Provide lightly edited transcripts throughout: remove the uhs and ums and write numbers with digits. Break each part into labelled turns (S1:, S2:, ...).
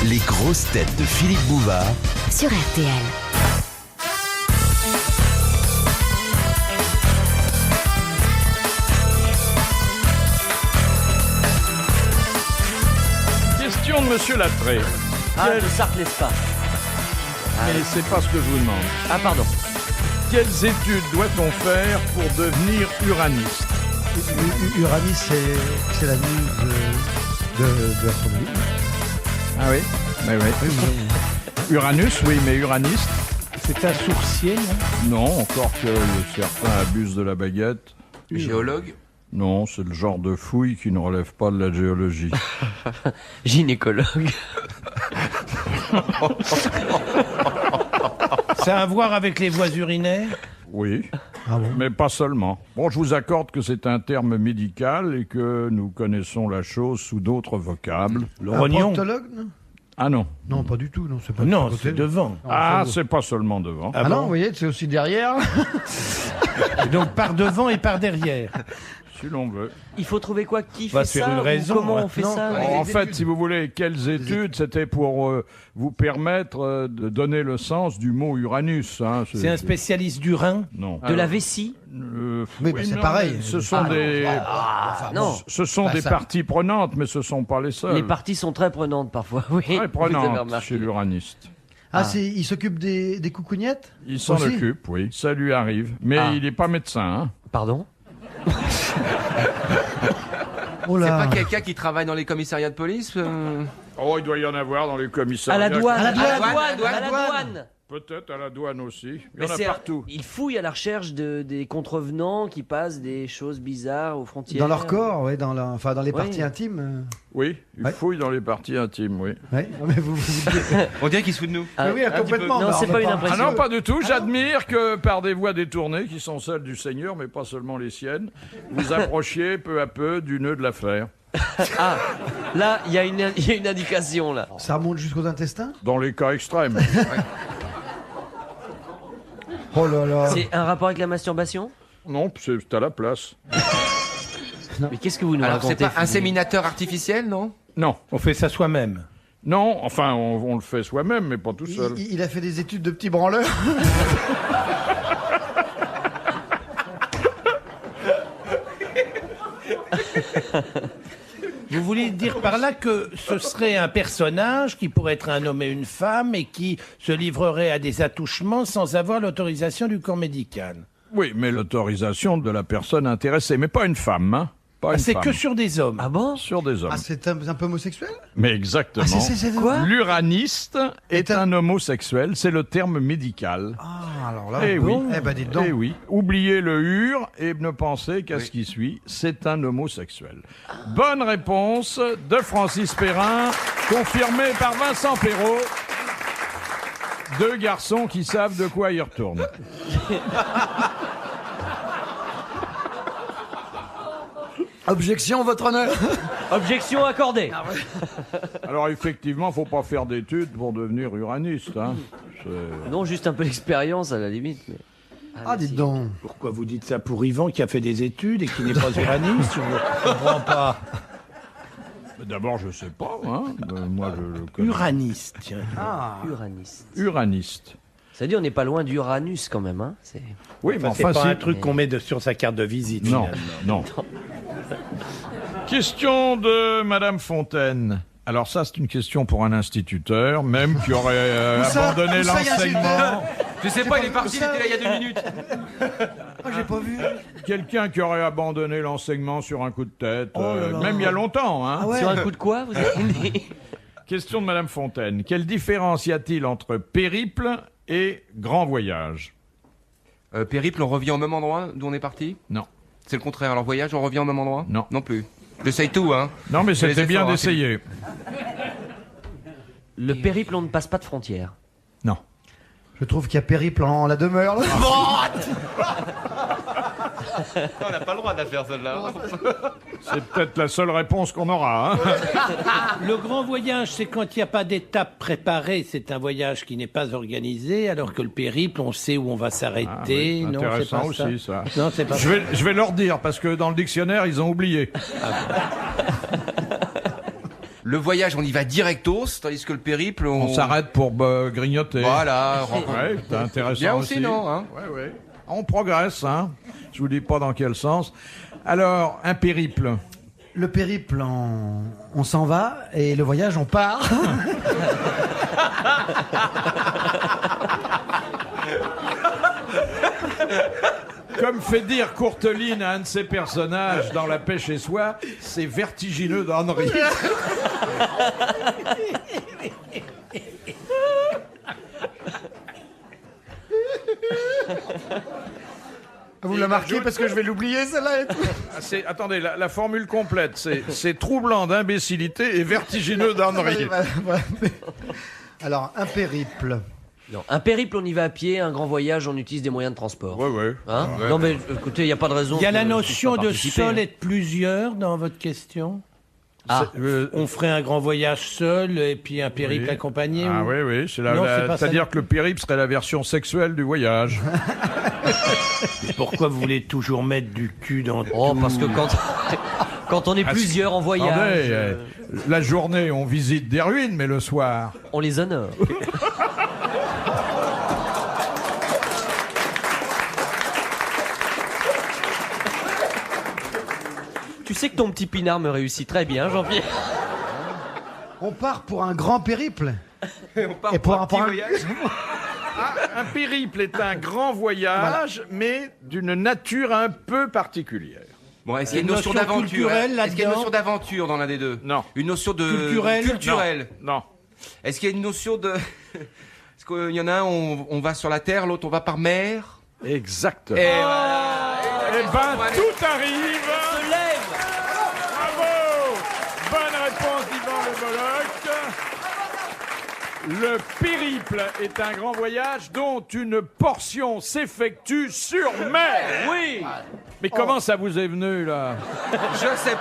S1: Les grosses têtes de Philippe Bouvard
S2: sur RTL.
S3: Question de Monsieur Lattré.
S4: Le Sarclespa.
S3: Mais c'est pas ce que je vous demande.
S4: Ah, pardon.
S3: Quelles études doit-on faire pour devenir uraniste?
S5: Uranus, c'est la muse de l'astronomie.
S3: Ah oui? Mais oui. Uranus, oui, mais uraniste?
S5: C'est un sourcier, non?
S3: Non, encore que certains abusent de la baguette.
S6: Géologue?
S3: Non, c'est le genre de fouille qui ne relève pas de la géologie.
S4: Gynécologue.
S5: Ça a à voir avec les voies urinaires?
S3: Oui,
S5: Ah bon?
S3: mais pas seulement. Bon, je vous accorde que c'est un terme médical et que nous connaissons la chose sous d'autres vocables.
S5: Le rognon?
S3: Ah non.
S5: Non, pas du tout. Non, c'est pas
S7: Non,
S5: de ce
S7: c'est
S5: côté.
S7: devant.
S3: Ah, c'est pas seulement devant.
S5: Ah non, vous voyez, c'est aussi derrière.
S7: Donc par devant et par derrière.
S3: Si l'on veut.
S4: Il faut trouver quoi? Qui
S7: Va
S4: fait
S7: se faire
S4: ça?
S7: une
S4: Ou
S7: raison,
S4: comment
S7: ouais.
S4: on fait
S5: Non.
S4: ça?
S5: Ouais.
S3: En fait, si vous voulez, quelles études, c'était pour vous permettre de donner le sens du mot Uranus. Hein.
S7: C'est un spécialiste du rein.
S3: Non.
S4: De la vessie?
S5: Oui, bah, c'est pareil.
S3: Mais ce sont des,
S4: Non.
S3: ce sont
S5: Bah,
S3: des
S5: ça-
S3: parties prenantes, mais ce ne sont pas les seules.
S4: Les parties sont très prenantes parfois, oui.
S3: Très
S4: Vous avez
S3: prenantes
S4: remarqué.
S3: chez l'uraniste.
S5: Il s'occupe des coucougnettes?
S3: Il s'en
S5: Aussi
S3: occupe, oui. Ça lui arrive. Mais
S4: Ah.
S3: il n'est pas médecin. Hein.
S4: Pardon?
S5: Oh
S6: C'est
S5: là.
S6: pas quelqu'un qui travaille dans les commissariats de police
S3: Oh, il doit y en avoir dans les
S4: À
S3: commissariats.
S4: la douane.
S5: À la
S4: À la
S5: douane.
S4: douane. À la
S5: douane.
S4: douane.
S3: Peut-être à la douane aussi. Il y
S4: Mais
S3: en a
S4: c'est-
S3: partout.
S4: Il fouille à la recherche des contrevenants qui passent des choses bizarres aux frontières.
S5: Dans leur corps, ouais, dans les
S4: Oui.
S5: parties intimes.
S3: Oui, il
S5: Ouais.
S3: fouille dans les parties intimes, oui.
S5: Ouais. Non, mais vous dites.
S6: On dirait qu'ils se foutent de nous.
S4: Ah,
S5: Mais oui,
S4: un petit
S5: complètement.
S4: peu. Non,
S5: bah,
S4: c'est
S5: on
S4: pas
S5: va
S4: une
S3: Ah
S4: impression.
S3: non, pas du tout. J'admire que par des voies détournées, qui sont celles du Seigneur, mais pas seulement les siennes, vous approchiez peu à peu du nœud de l'affaire.
S4: Ah, là, il y a une indication, là.
S5: Ça remonte jusqu'aux intestins?
S3: Dans les cas extrêmes.
S5: Oh là là.
S4: C'est un rapport avec la masturbation?
S3: Non, c'est à la place.
S4: Mais qu'est-ce que vous nous
S6: Alors, c'est
S4: racontez?
S6: pas
S4: Philippe
S6: inséminateur artificiel, non?
S3: Non,
S7: On fait ça soi-même.
S3: non, enfin, on le fait soi-même, mais pas tout seul.
S5: Il a fait des études de petit branleur.
S7: Vous voulez dire par là que ce serait un personnage qui pourrait être un homme et une femme et qui se livrerait à des attouchements sans avoir l'autorisation du corps médical.
S3: Oui, mais l'autorisation de la personne intéressée, mais pas une femme, hein. Pas
S7: Ah,
S3: une
S7: c'est
S3: femme.
S7: que sur des hommes.
S4: Ah bon?
S3: Sur des hommes.
S5: Ah, c'est un peu homosexuel?
S3: Mais exactement.
S4: Quoi?
S3: L'uraniste est un homosexuel, c'est le terme médical.
S5: Ah, alors là.
S3: Eh oui.
S5: Eh ben, dites donc.
S3: Eh oui. Oubliez le ur et ne pensez qu'à ce qui suit. C'est un homosexuel. Bonne réponse de Francis Perrin, confirmée par Vincent Perrault. Deux garçons qui savent de quoi ils retournent.
S5: Objection, votre honneur.
S4: Objection accordée.
S3: Alors effectivement, faut pas faire d'études pour devenir uraniste. Hein.
S4: Non, juste un peu d'expérience à la limite. Mais...
S5: Ah, dites donc.
S7: Pourquoi vous dites ça pour Yvan qui a fait des études et qui n'est pas uraniste? Je ne comprends pas.
S3: D'abord, je sais pas. Hein. Moi, je le connais.
S7: Uraniste, tiens.
S4: Uraniste.
S3: Uraniste.
S4: Ça dit, on n'est pas loin d'Uranus quand même, hein? C'est...
S3: Oui, mais
S7: C'est
S3: enfin,
S7: pas
S3: si-
S7: un truc qu'on met sur sa carte de visite.
S3: Non,
S7: finalement.
S3: non. Question de Madame Fontaine. Alors ça, c'est une question pour un instituteur, même qui aurait abandonné
S5: Où ça, y a un
S3: l'enseignement.
S6: Je sais pas, il est parti, il était là il y a 2 minutes.
S5: Ah, j'ai pas vu.
S3: Quelqu'un qui aurait abandonné l'enseignement sur un coup de tête,
S5: là là.
S3: même il y a longtemps. Hein.
S5: Ah ouais.
S4: Sur un coup de quoi, vous avez dit?
S3: Question de Madame Fontaine. Quelle différence y a-t-il entre périple et grand voyage?
S6: Périple, on revient au même endroit d'où on est parti?
S3: Non.
S6: C'est le contraire. Alors, voyage, on revient au même endroit?
S3: Non.
S6: Non plus. J'essaye tout, hein.
S3: Non, mais
S6: Fais les
S3: c'était bien
S6: efforts, hein,
S3: d'essayer.
S4: Le périple, on ne passe pas de frontières.
S3: Non.
S5: Je trouve qu'il y a périple en la demeure. Là.
S6: On n'a pas le droit de la faire, celle-là.
S3: C'est peut-être la seule réponse qu'on aura. Hein.
S7: Le grand voyage, c'est quand il n'y a pas d'étape préparée. C'est un voyage qui n'est pas organisé, alors que le périple, on sait où on va
S3: Ah,
S7: s'arrêter.
S3: oui,
S7: Non, c'est
S3: intéressant
S7: pas
S3: aussi, ça.
S7: Non, c'est pas ça.
S3: Je vais leur dire, parce que dans le dictionnaire, ils ont oublié.
S6: Le voyage, on y va directos, tandis que le périple,
S3: On s'arrête pour grignoter.
S6: Voilà.
S3: Ouais, c'est intéressant
S6: Bien aussi, non, hein?
S3: Ouais. On progresse, hein. Je vous dis pas dans quel sens. Alors, un périple.
S5: Le périple, on s'en va, et le voyage, on part.
S3: Comme fait dire Courteline à un de ses personnages dans La pêche et soie, c'est vertigineux d'Henri.
S5: Vous la marquez parce que je vais l'oublier, celle-là.
S3: Attendez, la formule complète, c'est troublant d'imbécilité et vertigineux d'Henri.
S5: Alors, un périple.
S4: Non, un périple, on y va à pied. Un grand voyage, on utilise des moyens de transport.
S3: Ouais.
S4: Hein non, mais écoutez, il n'y a pas de raison.
S7: Il y a la
S4: que-
S7: notion
S4: que je
S7: de
S4: puisse pas
S7: seul
S4: participer,
S7: être plusieurs dans votre question.
S4: Ah.
S7: On ferait un grand voyage seul et puis un périple
S3: Oui.
S7: accompagné.
S3: Ah
S7: ou-
S3: oui,
S7: Non, c'est pas ça.
S3: c'est-à-dire que le périple serait la version sexuelle du voyage.
S7: Pourquoi vous voulez toujours mettre du cul dans
S4: Oh,
S7: tout
S4: parce que quand on est plusieurs en voyage,
S3: Attendez, la journée, on visite des ruines, mais le soir...
S4: on les honore. Tu sais que ton petit pinard me réussit très bien, Jean-Pierre.
S5: On part pour un grand périple.
S6: On part
S5: Et pour un
S6: petit voyage.
S3: Un périple est un grand voyage, mais d'une nature un peu particulière.
S6: Bon, est-ce qu'il y a une
S7: Une
S6: notion
S7: notion
S6: d'aventure
S7: culturelle
S6: Est-ce qu'il y a une
S7: là-dedans
S6: notion d'aventure dans l'un des deux?
S3: Non.
S6: Une notion de...
S7: Culturelle
S3: Non.
S6: Est-ce qu'il y a une notion de... Est-ce qu'il y en a un, on va sur la terre, l'autre, on va par mer?
S3: Exactement.
S6: Et voilà.
S3: Eh ben, tout arrive.
S4: Se lève.
S3: Bravo. Bonne réponse d'Yvan Le Bolloc. Le périple est un grand voyage dont une portion s'effectue sur mer.
S4: Oui.
S3: Mais comment ça vous est venu, là?
S6: Je sais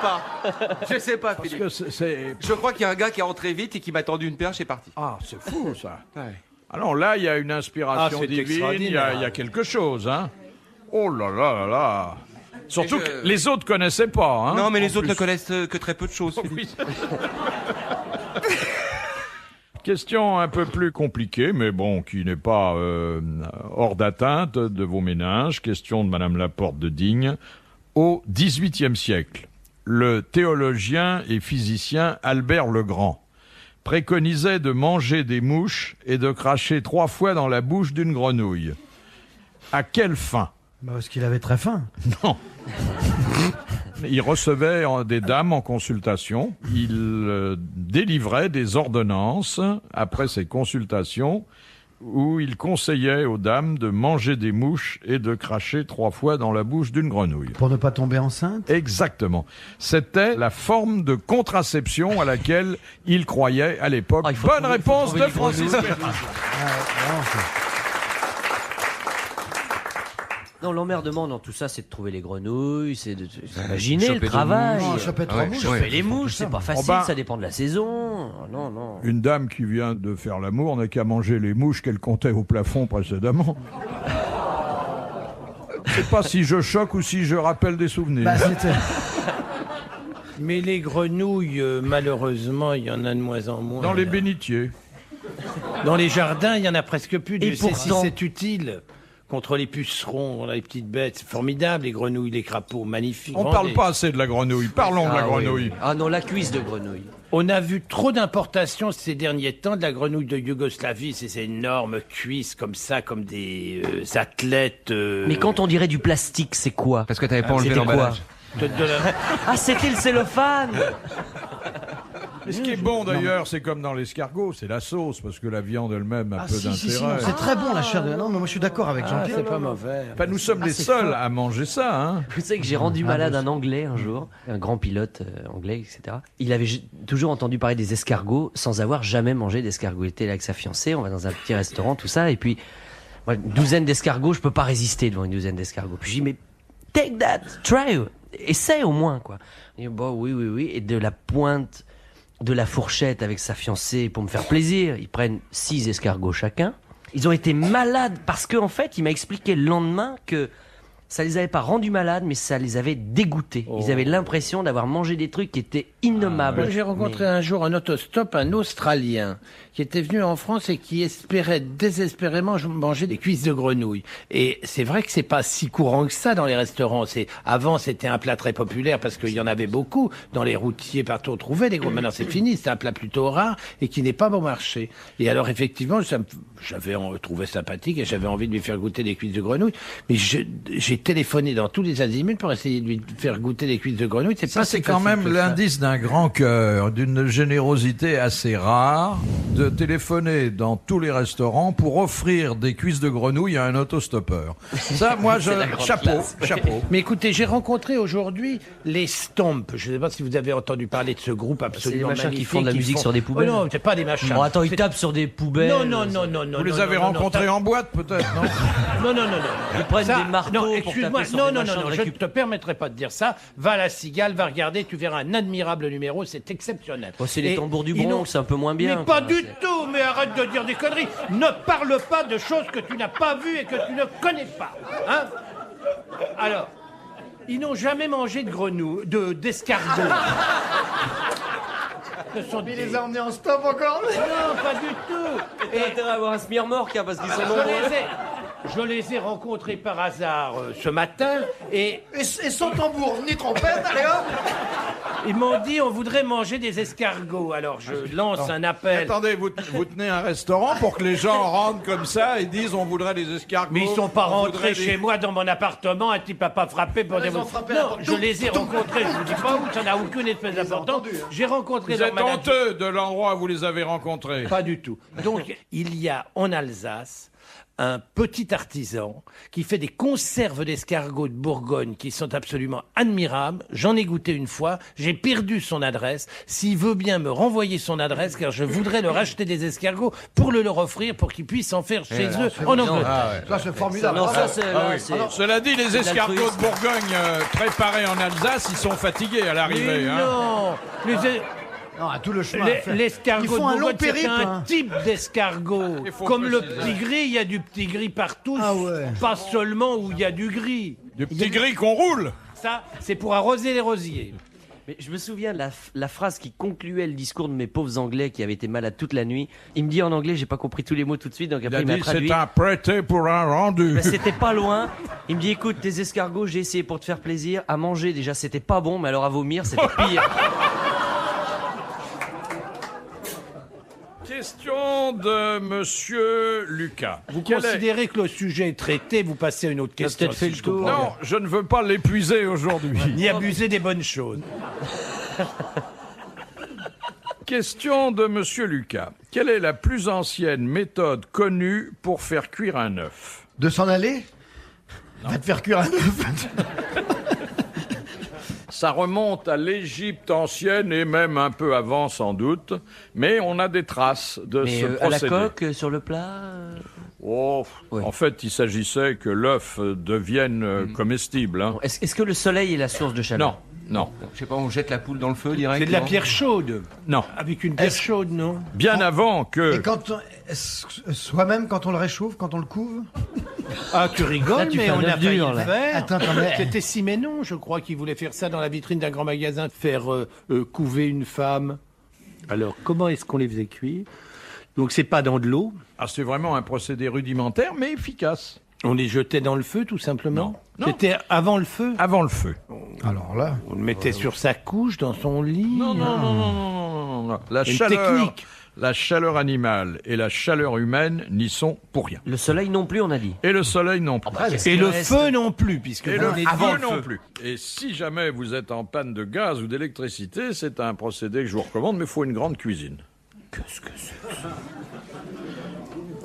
S6: pas,
S3: Parce
S6: Philippe.
S3: que c'est...
S6: Je crois qu'il y a un gars qui est rentré vite et qui m'a tendu une perche et est parti.
S3: Ah, c'est fou, ça.
S6: Ouais.
S3: Ah non, là, il y a une inspiration
S7: Ah, c'est
S3: divine, il
S7: extraordinaire.
S3: y a quelque chose, hein. Oh là là là là. Surtout
S6: Et je-
S3: que les autres connaissaient pas, hein.
S6: Non, mais
S3: en
S6: les autres
S3: plus.
S6: ne connaissent que très peu de choses, Philippe.
S3: Oui. Question un peu plus compliquée, mais bon, qui n'est pas hors d'atteinte de vos méninges. Question de Madame Laporte de Digne. Au XVIIIe siècle, le théologien et physicien Albert le Grand préconisait de manger des mouches et de cracher 3 fois dans la bouche d'une grenouille. À quelle fin?
S5: Bah, parce qu'il avait très faim.
S3: Non. Il recevait des dames en consultation. Il délivrait des ordonnances après ces consultations où il conseillait aux dames de manger des mouches et de cracher 3 fois dans la bouche d'une grenouille.
S5: Pour ne pas tomber enceinte.
S3: Exactement. C'était la forme de contraception à laquelle il croyait à l'époque.
S4: Ah, il faut
S3: Bonne
S4: trouver-
S3: réponse
S4: faut
S3: de
S4: trouver les
S3: Francis
S4: grenouilles.
S3: Perrin.
S4: Non, l'emmerdement dans tout ça, c'est de trouver les grenouilles, c'est de s'imaginer
S6: choper
S4: le
S6: des
S4: travail.
S5: Non, choper trois
S6: Ouais,
S5: mouches.
S6: ouais.
S4: Choper les mouches, c'est pas facile,
S3: Oh ben-
S4: ça dépend de la saison. Non, non.
S3: Une dame qui vient de faire l'amour n'a qu'à manger les mouches qu'elle comptait au plafond précédemment. Je sais pas si je choque ou si je rappelle des souvenirs.
S5: Bah, c'était-
S7: Mais les grenouilles, malheureusement, il y en a de moins en moins.
S3: Dans les bénitiers.
S7: Dans les jardins, il y en a presque plus. Dieu sait si
S4: pourtant-
S7: c'est utile contre les pucerons, les petites bêtes. C'est formidable, les grenouilles, les crapauds, magnifiques.
S3: On
S7: Rendez-
S3: parle pas assez de la grenouille. Parlons de la
S4: Ah oui,
S3: grenouille.
S4: oui. Ah non, la cuisse de grenouille.
S7: On a vu trop d'importations ces derniers temps de la grenouille de Yougoslavie, ces énormes cuisses comme ça, comme des athlètes.
S4: Mais quand on dirait du plastique, c'est quoi?
S6: Parce que t'avais pas enlevé
S4: C'était quoi?
S6: l'emballage.
S7: de la-
S4: Ah, c'était le cellophane.
S3: Mais ce qui est bon d'ailleurs, c'est comme dans l'escargot, c'est la sauce, parce que la viande elle-même a
S5: Ah,
S3: peu
S5: si, si, si,
S3: d'intérêt.
S5: non, c'est très bon la chair de. Non, mais moi je suis d'accord avec
S7: Ah,
S5: Jean-Pierre.
S7: c'est pas mauvais.
S3: Enfin, nous sommes les
S5: c'est
S3: seuls
S5: fort.
S3: à manger ça, hein.
S4: Vous savez que j'ai rendu malade un Anglais un jour, un grand pilote anglais, etc. Il avait toujours entendu parler des escargots sans avoir jamais mangé d'escargots. Il était là avec sa fiancée, on va dans un petit restaurant, tout ça, et puis moi, une douzaine d'escargots, je peux pas résister devant une douzaine d'escargots. Puis je dis mais take that, try, essaie au moins quoi. Il dit bon oui oui oui, et de la pointe de la fourchette avec sa fiancée pour me faire plaisir, ils prennent 6 escargots chacun. Ils ont été malades parce que en fait, il m'a expliqué le lendemain que ça les avait pas rendus malades, mais ça les avait dégoûtés. Ils avaient l'impression d'avoir mangé des trucs qui étaient innommables.
S7: Moi, j'ai rencontré un jour en autostop un Australien qui était venu en France et qui espérait désespérément manger des cuisses de grenouille. Et c'est vrai que c'est pas si courant que ça dans les restaurants. Avant, c'était un plat très populaire parce qu'il y en avait beaucoup. Dans les routiers, partout, on trouvait des grenouilles. Maintenant, c'est fini. C'est un plat plutôt rare et qui n'est pas bon marché. Et alors, effectivement, j'avais trouvé sympathique et j'avais envie de lui faire goûter des cuisses de grenouille. Mais j'ai téléphoné dans tous les azimuts pour essayer de lui faire goûter des cuisses de grenouille.
S3: C'est quand même l'indice d'un grand cœur, d'une générosité assez rare, de téléphoner dans tous les restaurants pour offrir des cuisses de grenouille à un autostoppeur. Ça, moi, chapeau.
S7: Mais écoutez, j'ai rencontré aujourd'hui les Stomp. Je ne sais pas si vous avez entendu parler de ce groupe absolument magnifique.
S4: C'est des machins qui font de la musique sur des poubelles.
S7: Oh non, c'est pas des machins.
S4: Bon, attends, ils tapent sur des poubelles.
S7: Non.
S3: Vous les avez rencontrés en boîte, peut-être, non?
S7: Non.
S4: Ils prennent des marteaux pour taper sur des machins de
S7: je ne te permettrai pas de dire ça. Va à la Cigale, va regarder, tu verras un admirable numéro, c'est exceptionnel.
S4: Oh, c'est les tambours du Bronx, c'est un peu moins bien.
S7: Mais pas du tout, mais arrête de dire des conneries. Ne parle pas de choses que tu n'as pas vues et que tu ne connais pas. Hein? Alors, ils n'ont jamais mangé de grenouille, d'escargot.
S5: Il les a emmenés en stop encore?
S7: Non, pas du tout.
S4: T'as intérêt à avoir un smearmork, hein, parce qu'ils sont nombreux.
S7: Je les ai rencontrés par hasard ce matin et
S5: sans tambour ni trompette, allez hop!
S7: Ils m'ont dit on voudrait manger des escargots. Alors je lance un appel.
S3: Attendez, vous tenez un restaurant pour que les gens rentrent comme ça et disent on voudrait des escargots.
S7: Mais ils sont pas rentrés chez moi dans mon appartement, un type a pas frappé pour des... Non, je les ai rencontrés, je vous dis pas où, ça n'a aucune espèce d'importance. J'ai rencontré
S3: Vous
S7: leur
S3: êtes
S7: manager.
S3: honteux de l'endroit où vous les avez rencontrés.
S7: Pas du tout. Donc il y a en Alsace un petit artisan qui fait des conserves d'escargots de Bourgogne qui sont absolument admirables. J'en ai goûté une fois, j'ai perdu son adresse. S'il veut bien me renvoyer son adresse, car je voudrais leur acheter des escargots pour leur offrir, pour qu'ils puissent en faire chez eux en Angleterre.
S5: Ça, c'est formidable.
S4: Non, ça, c'est...
S3: Cela dit, les escargots de Bourgogne préparés en Alsace, ils sont fatigués à l'arrivée.
S7: Mais
S3: hein.
S7: non,
S5: Non, à tout le chemin.
S7: l'escargot
S5: Ils font
S7: de
S5: un long
S7: Bourgogne, c'est
S5: périple,
S7: un
S5: hein.
S7: type d'escargot.
S3: Il faut
S7: Comme le
S3: préciser.
S7: petit gris, il y a du petit gris partout.
S5: Ah ouais.
S7: Pas seulement où il y a du gris.
S3: Du petit gris qu'on roule.
S7: Ça, c'est pour arroser les rosiers.
S4: Mais je me souviens de la phrase qui concluait le discours de mes pauvres Anglais qui avaient été malades toute la nuit. Il me dit en anglais, j'ai pas compris tous les mots tout de suite, donc
S3: Il
S4: après
S3: a
S4: il m'a
S3: dit
S4: traduit.
S3: c'est un prêté pour un rendu.
S4: Ben, c'était pas loin. Il me dit écoute, tes escargots, j'ai essayé pour te faire plaisir. À manger, déjà, c'était pas bon, mais alors à vomir, c'était pire.
S3: Question de Monsieur Lucas.
S7: Vous
S3: Quel est-
S7: considérez que le sujet est traité, vous passez à une autre question.
S4: peut-être fait
S7: si
S4: le
S7: je
S4: tour.
S7: comprends
S3: Non, je ne veux pas l'épuiser aujourd'hui.
S7: bien. Ni abuser des bonnes choses.
S3: Question de Monsieur Lucas. Quelle est la plus ancienne méthode connue pour faire cuire un œuf?
S5: De s'en aller? Va te faire cuire un œuf.
S3: Ça remonte à l'Égypte ancienne et même un peu avant sans doute, mais on a des traces de
S4: Mais
S3: ce
S4: à la
S3: procédé.
S4: coque, sur le plat
S3: Oh,
S4: Ouais.
S3: En fait, il s'agissait que l'œuf devienne comestible. hein.
S4: Est-ce que le soleil est la source de chaleur?
S3: Non,
S6: Je sais pas, on jette la poule dans le feu direct.
S7: C'est de la
S6: non
S7: pierre chaude.
S3: non.
S7: Avec une pierre chaude, non?
S3: Bien avant que...
S5: Et quand soi-même, quand on le réchauffe, quand on le couve?
S7: Ah, tu rigoles,
S4: Là, tu
S7: mais
S4: fais un
S7: on a
S4: œuf
S7: failli
S4: dur,
S7: le
S4: là.
S7: faire.
S5: Attends, mais...
S7: C'était Siménon, je crois, qui voulait faire ça dans la vitrine d'un grand magasin, faire couver une femme. Alors, comment est-ce qu'on les faisait cuire? Donc, c'est pas dans de l'eau.
S3: Ah, c'est vraiment un procédé rudimentaire, mais efficace.
S7: On les jetait dans le feu, tout simplement.
S3: Non.
S7: C'était avant le feu.
S3: Avant le feu.
S5: Alors là...
S7: On le mettait sur sa couche, dans son lit.
S3: Non. La
S7: Une
S3: chaleur,
S7: technique.
S3: la chaleur animale et la chaleur humaine n'y sont pour rien.
S4: Le soleil non plus, on a dit.
S3: Et le soleil non plus.
S7: Et le feu non plus, puisque
S3: Et
S7: vous
S3: le
S7: venez de
S3: feu
S7: dire
S3: non plus. Et si jamais vous êtes en panne de gaz ou d'électricité, c'est un procédé que je vous recommande, mais il faut une grande cuisine.
S7: Qu'est-ce que c'est?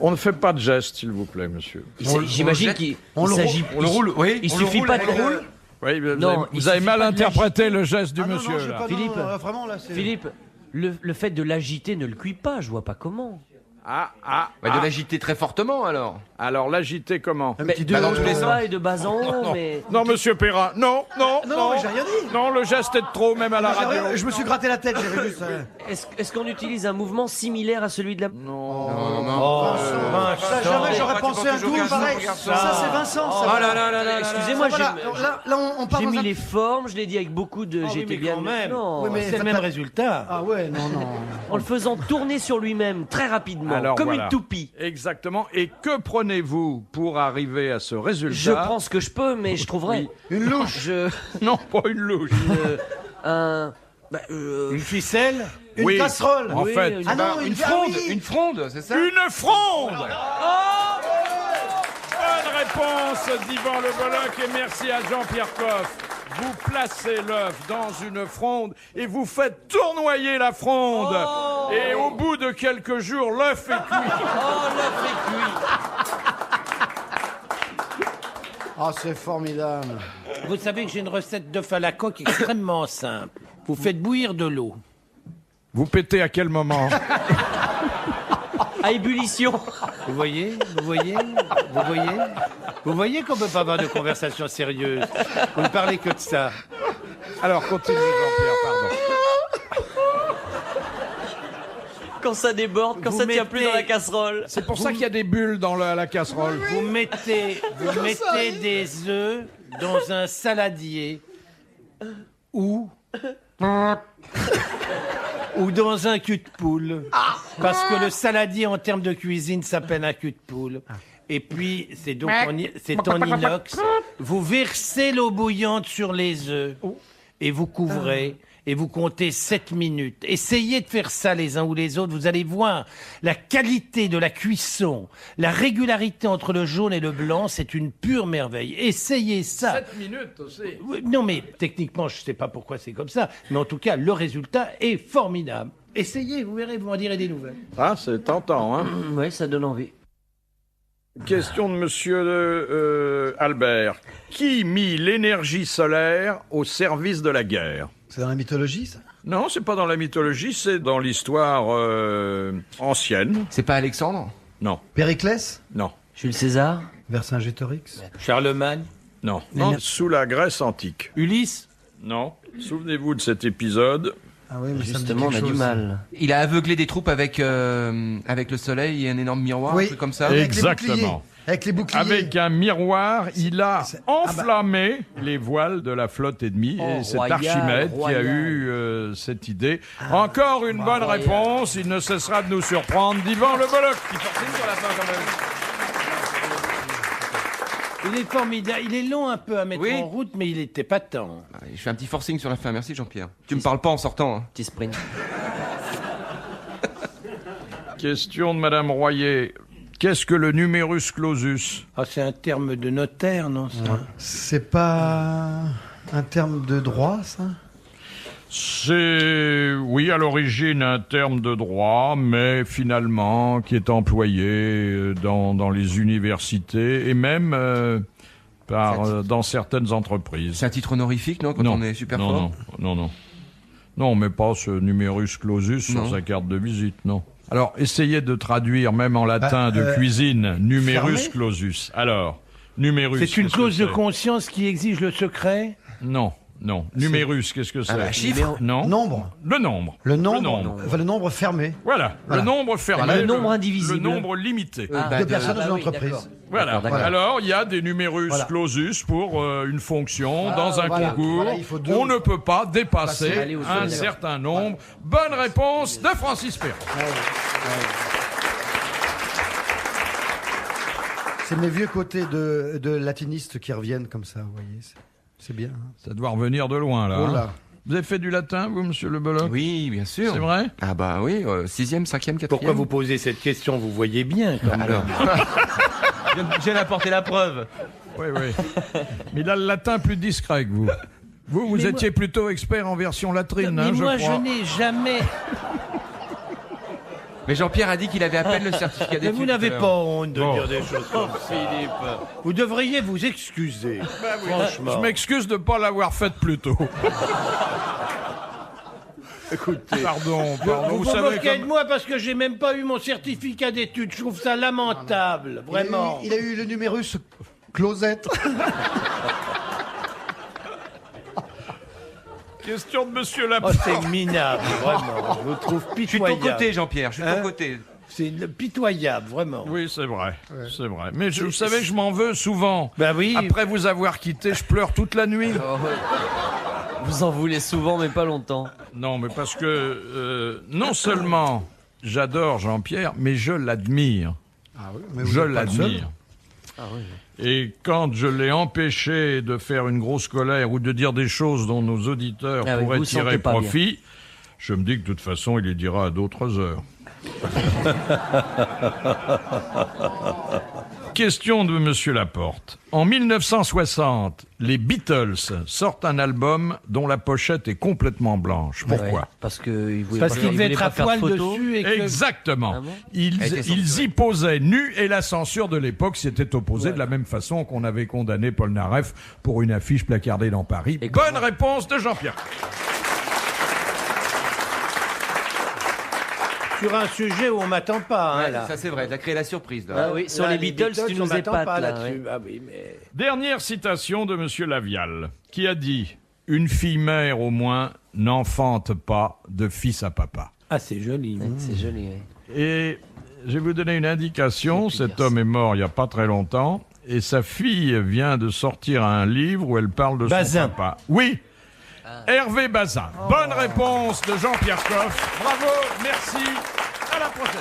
S3: On ne fait pas de gestes, s'il vous plaît, monsieur.
S4: J'imagine qu'il
S5: on le
S4: s'agit.
S6: On le roule, oui.
S4: Il
S6: on le
S4: suffit
S6: roule
S4: pas
S6: avec
S4: de
S6: le-
S3: Oui, vous
S4: Non,
S3: avez,
S4: il
S3: vous avez
S4: suffit
S3: mal
S4: pas de
S3: interprété le geste du
S5: Ah non,
S3: monsieur,
S5: non, je sais
S3: là.
S5: pas,
S4: Philippe.
S5: non, vraiment, là, c'est...
S4: Philippe, le fait de l'agiter ne le cuit pas, je vois pas comment.
S6: De l'agiter très fortement, alors.
S3: Alors, l'agiter comment?
S4: Mais
S6: dans tous les sens.
S4: et de bas en haut, mais...
S3: Non, monsieur Perrin, non.
S5: Non, j'ai rien dit.
S3: Non, le geste est de trop, même à la radio.
S5: Je me suis gratté la tête, j'ai vu ça.
S4: Est-ce qu'on utilise un mouvement similaire à celui de la...
S3: Non.
S5: Ça, jamais j'aurais pensé un coup pareil. Ça, c'est Vincent. Ça.
S6: Oh là là là là.
S4: Excusez-moi,
S5: Voilà, là, on part
S4: j'ai
S5: dans
S4: mis
S5: un...
S4: les formes, je l'ai dit avec beaucoup de... J'étais bien... Non,
S5: Oui, mais
S7: C'est le même résultat.
S5: Ah ouais, non.
S4: en le faisant tourner sur lui-même très rapidement,
S3: Alors,
S4: comme
S3: voilà.
S4: une toupie.
S3: Exactement. Et que prenez-vous pour arriver à ce résultat?
S4: Je prends ce que je peux, mais je trouverai.
S5: Une louche.
S3: Non, pas une louche.
S7: Une ficelle.
S5: Une
S3: Oui.
S5: casserole.
S3: En fait,
S5: Ah non,
S6: Une fronde, c'est ça?
S3: une fronde. Bonne réponse d'Yvan Le Bolloc et merci à Jean-Pierre Coff. Vous placez l'œuf dans une fronde et vous faites tournoyer la fronde. Et au bout de quelques jours, l'œuf est cuit.
S5: Ah, c'est formidable.
S7: Vous savez que j'ai une recette d'œuf à la coque extrêmement simple. Vous faites bouillir de l'eau.
S3: Vous pétez à quel moment?
S4: À ébullition.
S7: Vous voyez qu'on peut pas avoir de conversation sérieuse. Vous ne parlez que de ça.
S3: Alors, continuez, Jean-Pierre, pardon.
S4: Quand ça déborde, quand
S7: Vous
S4: ça tient plus
S7: mettez-
S4: dans la casserole.
S3: C'est pour ça qu'il y a des bulles dans la casserole.
S7: Vous mettez des œufs dans un saladier ou dans un cul de poule. Parce que le saladier, en termes de cuisine, s'appelle un cul de poule. Et puis, c'est donc c'est en inox. Vous versez l'eau bouillante sur les œufs et vous couvrez. Et vous comptez 7 minutes. Essayez de faire ça les uns ou les autres. Vous allez voir la qualité de la cuisson, la régularité entre le jaune et le blanc, c'est une pure merveille. Essayez ça.
S3: 7 minutes aussi.
S7: Oui, non, mais techniquement, je ne sais pas pourquoi c'est comme ça. Mais en tout cas, le résultat est formidable. Essayez, vous verrez, vous m'en direz des nouvelles.
S3: Ah, c'est tentant, hein.
S4: Oui, ça donne envie.
S3: Question de monsieur Albert. Qui mit l'énergie solaire au service de la guerre?
S5: C'est dans la mythologie, ça?
S3: Non, c'est pas dans la mythologie, c'est dans l'histoire ancienne.
S6: C'est pas Alexandre?
S3: Non,
S5: Périclès?
S3: non,
S4: Jules César.
S5: Vercingétorix?
S7: Charlemagne,
S3: non. Non, sous la Grèce antique.
S7: Ulysse.
S3: Non. Souvenez-vous de cet épisode.
S5: Ah oui, mais
S4: Justement, on a du mal.
S6: Il a aveuglé des troupes avec le soleil et un énorme miroir,
S5: Oui.
S6: un truc comme ça.
S3: Et-
S5: Avec les
S3: Exactement.
S5: boucliers. Avec les boucliers.
S3: Avec un miroir, il a
S5: c'est-
S3: enflammé les voiles de la flotte ennemie.
S4: Oh,
S3: et c'est
S4: royal,
S3: Archimède qui a
S4: royal.
S3: eu cette idée. Encore une bonne
S4: royal.
S3: réponse. Il ne cessera de nous surprendre. d'Yvan Le Bolloc.
S6: Sur la fin, quand même.
S7: Il est formidable. Il est long un peu à mettre
S6: Oui.
S7: en route, mais il était patent.
S6: Je fais un petit forcing sur la fin. Merci, Jean-Pierre. Tu me parles pas en sortant. Hein.
S4: Petit sprint.
S3: Question de Madame Royer. Qu'est-ce que le numerus clausus?
S7: Ah, c'est un terme de notaire, non ça
S5: C'est pas un terme de droit, ça?
S3: C'est, oui, à l'origine un terme de droit, mais finalement qui est employé dans les universités et même dans certaines entreprises.
S6: C'est un titre honorifique, non, quand on est super
S3: non,
S6: fort.
S3: non. Non, on met pas ce numerus clausus sur
S6: Non.
S3: sa carte de visite, non. Alors, essayez de traduire, même en latin de cuisine, numerus
S5: fermé.
S3: clausus. Alors, numerus.
S7: C'est une
S3: qu'est-ce
S7: clause
S3: que
S7: de conscience qui exige le secret.
S3: Non. Numerus, qu'est-ce que c'est?
S6: Chiffre.
S3: Non.
S5: Nombre.
S3: Le nombre.
S5: Le nombre.
S3: nombre.
S5: Enfin, le nombre fermé.
S3: Voilà.
S5: Voilà.
S3: Le nombre fermé.
S4: le nombre indivisible.
S3: Le nombre limité.
S5: De personnes dans une entreprise.
S3: Voilà.
S4: D'accord.
S3: Alors, il y a des numerus
S5: Voilà.
S3: clausus pour une fonction dans un
S5: voilà.
S3: concours.
S5: Voilà, il faut deux.
S3: On ne peut pas dépasser
S4: Aller au
S3: un
S4: sommet.
S3: certain nombre. Bonne réponse de Francis Perrin.
S5: C'est mes vieux côtés de latinistes qui reviennent comme ça, vous voyez. C'est bien. Hein.
S3: Ça doit revenir de loin, là.
S5: Oh
S3: hein.
S5: là.
S3: Vous avez fait du latin, vous, monsieur Le Bolloc?
S6: Oui, bien sûr.
S3: C'est vrai?
S6: Ah bah oui, 6e, 5e, 4e.
S7: Pourquoi vous posez cette question? Vous voyez bien. Quand même.
S6: Alors,
S2: Je viens d'apporter la preuve.
S3: Oui, oui. Mais il a le latin plus discret que vous. Vous
S7: Mais
S3: étiez plutôt expert en version latrine,
S7: Mais
S3: hein,
S7: moi,
S3: je crois.
S7: je n'ai jamais.
S6: mais Jean-Pierre a dit qu'il avait à peine le certificat
S7: Mais
S6: d'études.
S7: vous n'avez
S6: tout à
S7: pas
S6: l'heure.
S7: honte de dire des choses comme ça. Philippe. Vous devriez vous excuser.
S3: Je
S7: Franchement.
S3: m'excuse de ne pas l'avoir faite plus tôt. Écoutez, pardon,
S7: Vous
S3: vous
S7: vous
S3: savez
S7: moquez de
S3: comme...
S7: moi parce que j'ai même pas eu mon certificat d'études. Je trouve ça lamentable, vraiment.
S5: Il a eu le numérus Closette.
S3: Question de Monsieur
S7: Oh,
S3: Laporte.
S7: c'est minable, vraiment. Je vous trouve
S6: Je suis de ton
S7: pitoyable.
S6: côté, Jean-Pierre, je suis de ton côté.
S7: C'est pitoyable, vraiment.
S3: Oui, c'est vrai, c'est vrai. Mais vous savez que je m'en veux souvent.
S7: Ben oui.
S3: Après vous avoir quitté, je pleure toute la nuit.
S4: Vous en voulez souvent, mais pas longtemps.
S3: Non, mais parce que non seulement j'adore Jean-Pierre, mais je l'admire.
S5: Ah oui, mais vous
S3: Je
S5: êtes pas le seul.
S3: l'admire. Et quand je l'ai empêché de faire une grosse colère ou de dire des choses dont nos auditeurs
S4: Ah oui,
S3: pourraient
S4: vous
S3: tirer
S4: sentez pas
S3: profit, je me dis que de toute façon, il les dira à d'autres heures. Question de Monsieur Laporte. En 1960, les Beatles sortent un album dont la pochette est complètement blanche. Pourquoi?
S4: Ouais, parce qu'il voulait
S7: Parce
S4: pas-
S7: qu'il
S4: il
S7: devait
S4: voulait
S7: être
S4: pas
S7: à
S4: faire
S7: poil
S4: de photos.
S7: dessus et que...
S3: Exactement.
S4: Ah bon
S3: Ils
S6: Elle était
S3: y
S6: censurée.
S3: posaient nus et la censure de l'époque s'y était opposée de la même façon qu'on avait condamné Paul Naref pour une affiche placardée dans Paris.
S4: Et
S3: Bonne
S4: comment
S3: réponse de Jean-Pierre.
S7: Sur un sujet où on m'attend pas, hein,
S6: Ouais,
S7: là.
S6: ça c'est vrai, t'as créé la surprise là.
S4: Ah oui, sur
S7: Là,
S4: les Beatles, tu
S7: on
S4: nous
S7: m'attend
S4: épates
S7: pas
S4: là.
S7: là-dessus.
S4: ouais.
S7: Ah oui, mais...
S3: Dernière citation de Monsieur Lavial, qui a dit « Une fille-mère, au moins, n'enfante pas de fils à papa
S7: Ah, c'est joli.
S4: Ouais, c'est joli, oui. ».
S3: Et je vais vous donner une indication. Cet homme est mort il n'y a pas très longtemps. Et sa fille vient de sortir un livre où elle parle de
S7: Bazin.
S3: son papa. Oui, Hervé Bazin. Bonne réponse de Jean-Pierre Coff. Bravo, merci. À la prochaine.